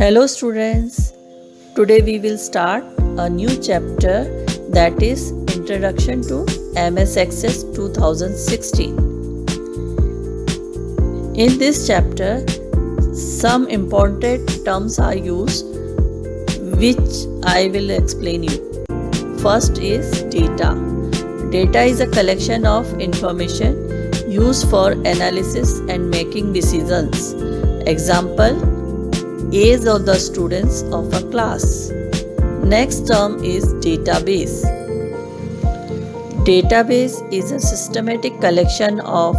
Hello students, today we will start a new chapter that is Introduction to MS Access 2016. In this chapter, some important terms are used which I will explain you. First is data. Data is a collection of information used for analysis and making decisions. Example, age of the students of a class. Next term is database. Database is a systematic collection of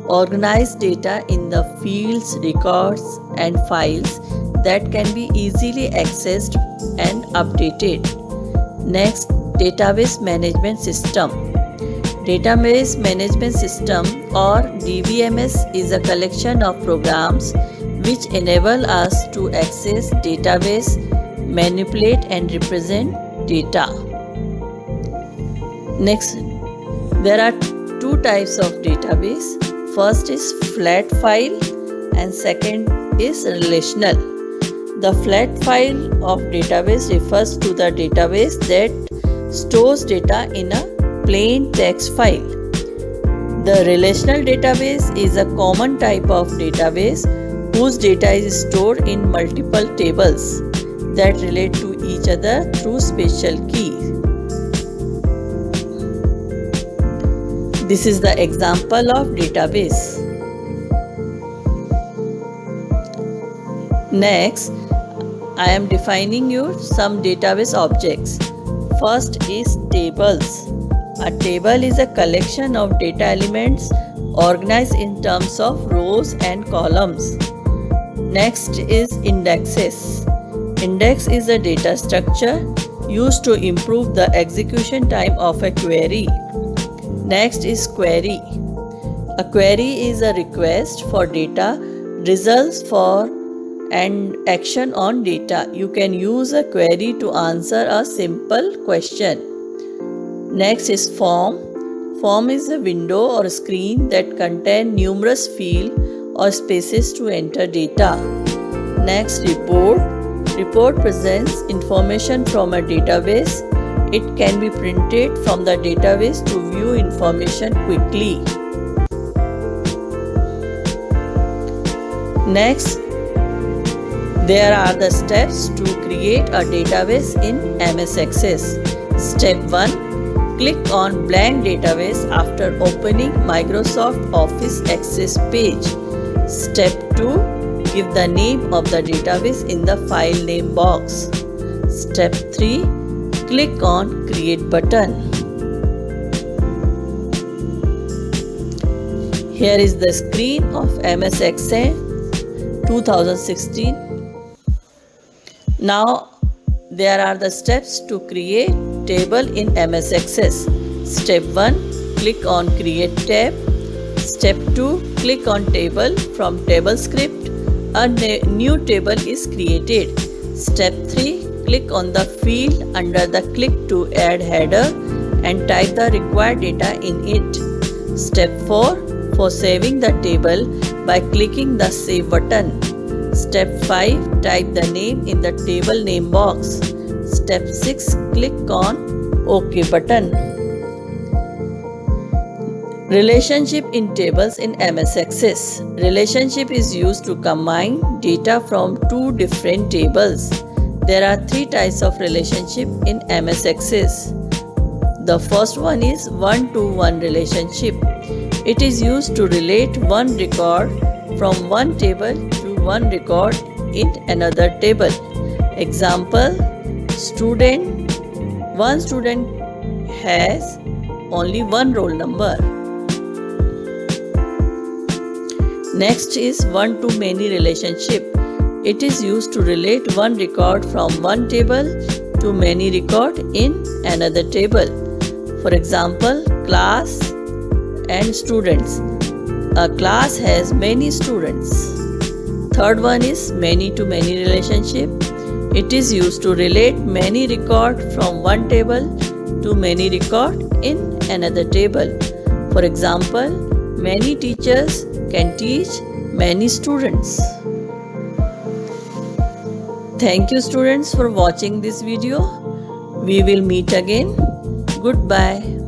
organized data in the fields, records, and files that can be easily accessed and updated. Next, database management system. Database management system or DBMS is a collection of programs which enable us to access database, manipulate and represent data. Next, there are two types of database. First is flat file and second is relational. The flat file of database refers to the database that stores data in a plain text file. The relational database is a common type of database whose data is stored in multiple tables that relate to each other through special keys. This is the example of database. Next, I am defining you some database objects. First is tables. A table is a collection of data elements organized in terms of rows and columns. Next is indexes. Index is a data structure used to improve the execution time of a query. Next is query. A query is a request for data, results for and action on data. You can use a query to answer a simple question. Next is form. Form is a window or screen that contains numerous fields or spaces to enter data. Next, report. Report presents information from a database. It can be printed from the database to view information quickly. Next, there are the steps to create a database in MS Access. Step 1. Click on blank database after opening Microsoft Office Access page. Step 2. Give the name of the database in the file name box. Step 3. Click on Create button. Here is the screen of MS Access 2016. Now there are the steps to create table in MS Access. Step 1. Click on Create tab. Step 2. Click on Table. From Table script, a new table is created. Step 3. Click on the field under the Click to Add header and type the required data in it. Step 4. For saving the table by clicking the Save button. Step 5. Type the name in the table name box. Step 6. Click on OK button. Relationship in tables in MS Access. Relationship is used to combine data from two different tables. There are three types of relationship in MS Access. The first one is one-to-one relationship. It is used to relate one record from one table to one record in another table. Example, student. One student has only one roll number. Next is one-to-many relationship. It is used to relate one record from one table to many records in another table. For example, class and students. A class has many students. Third one is many-to-many relationship. It is used to relate many records from one table to many records in another table. For example, many teachers can teach many students. Thank you students for watching this video. We will meet again. Goodbye.